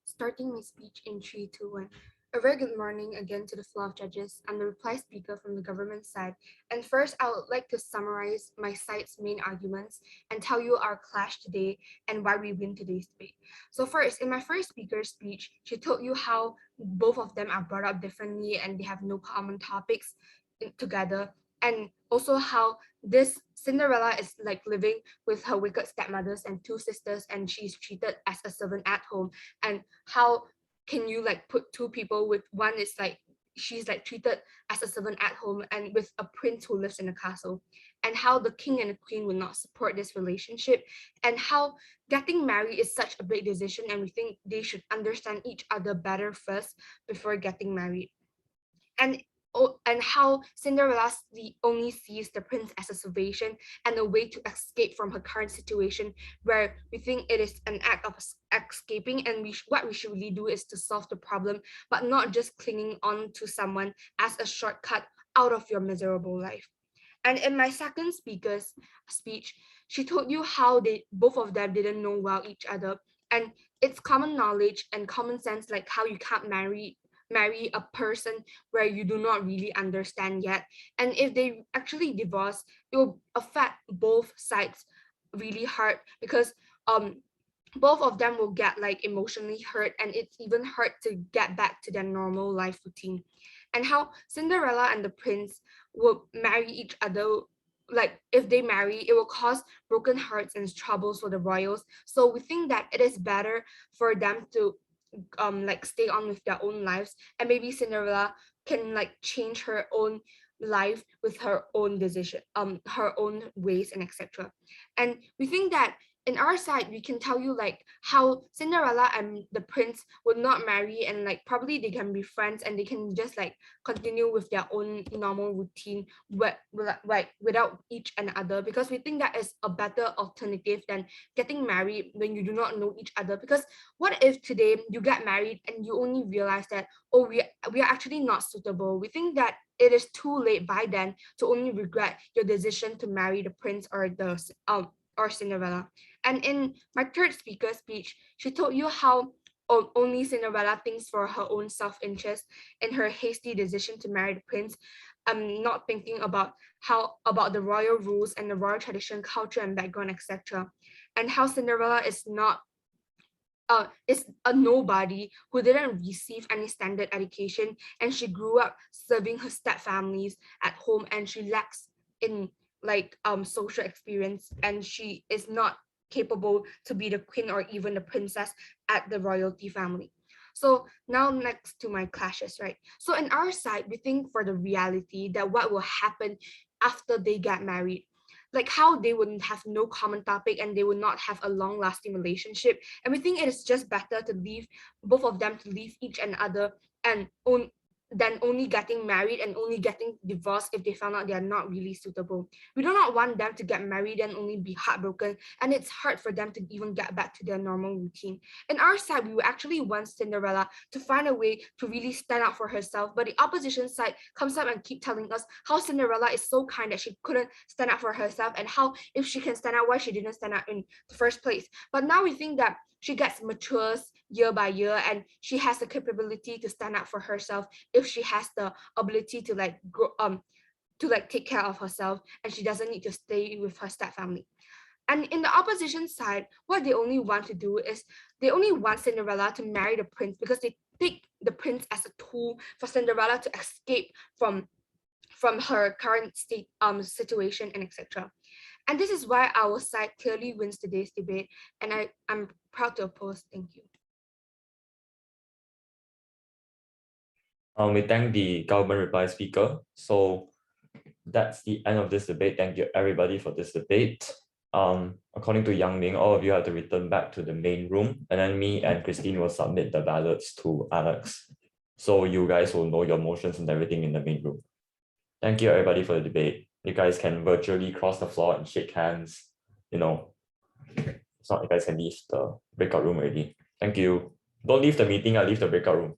Speaker 1: Starting my speech in 3, 2, 1. A very good morning again to the floor of judges. I'm the reply speaker from the government side. And first, I would like to summarize my side's main arguments and tell you our clash today and why we win today's debate. So first, in my first speaker's speech, she told you how both of them are brought up differently and they have no common topics together. And also how this Cinderella is like living with her wicked stepmothers and 2 sisters, and she's treated as a servant at home, and how can you like put 2 people with one is like she's like treated as a servant at home and with a prince who lives in a castle, and how the king and the queen will not support this relationship, and how getting married is such a big decision and we think they should understand each other better first before getting married. And how Cinderella only sees the prince as a salvation and a way to escape from her current situation, where we think it is an act of escaping, and what we should really do is to solve the problem, but not just clinging on to someone as a shortcut out of your miserable life. And in my second speaker's speech, she told you how both of them didn't know well each other, and it's common knowledge and common sense, like how you can't marry a person where you do not really understand yet. And if they actually divorce, it will affect both sides really hard, because both of them will get like emotionally hurt, and it's even hard to get back to their normal life routine. And how Cinderella and the prince will marry each other, like if they marry, it will cause broken hearts and troubles for the royals. So we think that it is better for them to like stay on with their own lives, and maybe Cinderella can like change her own life with her own decision, her own ways and etc. And we think that in our side we can tell you like how Cinderella and the prince would not marry, and like probably they can be friends and they can just like continue with their own normal routine without each another, because we think that is a better alternative than getting married when you do not know each other. Because what if today you get married and you only realize that, oh, we are actually not suitable? We think that it is too late by then to only regret your decision to marry the prince or Cinderella. And in my third speaker speech, she told you how only Cinderella thinks for her own self-interest in her hasty decision to marry the prince, not thinking about the royal rules and the royal tradition, culture and background, etc. And how Cinderella is a nobody who didn't receive any standard education, and she grew up serving her step families at home, and she lacks in like social experience, and she is not capable to be the queen or even the princess at the royalty family. So now next to my clashes, right? So in our side, we think for the reality that what will happen after they get married, like how they wouldn't have no common topic and they would not have a long-lasting relationship. And we think it is just better to leave both of them to leave each another and than only getting married and only getting divorced if they found out they are not really suitable. We do not want them to get married and only be heartbroken, and it's hard for them to even get back to their normal routine. In our side, we would actually want Cinderella to find a way to really stand up for herself, but the opposition side comes up and keep telling us how Cinderella is so kind that she couldn't stand up for herself, and how if she can stand up, why she didn't stand up in the first place. But now we think that she gets matures year by year, and she has the capability to stand up for herself if she has the ability to like grow to like take care of herself, and she doesn't need to stay with her step family. And in the opposition side, what they only want to do is they only want Cinderella to marry the prince because they take the prince as a tool for Cinderella to escape from her current state situation and etc. And this is why our side clearly wins today's debate, and I'm proud to oppose. Thank you.
Speaker 2: We thank the government reply speaker. So that's the end of this debate. Thank you everybody for this debate. According to Yang Ming, all of you have to return back to the main room, and then me and Christine will submit the ballots to Alex. So you guys will know your motions and everything in the main room. Thank you everybody for the debate. You guys can virtually cross the floor and shake hands. So you guys can leave the breakout room already. Thank you. Don't leave the meeting, I'll leave the breakout room.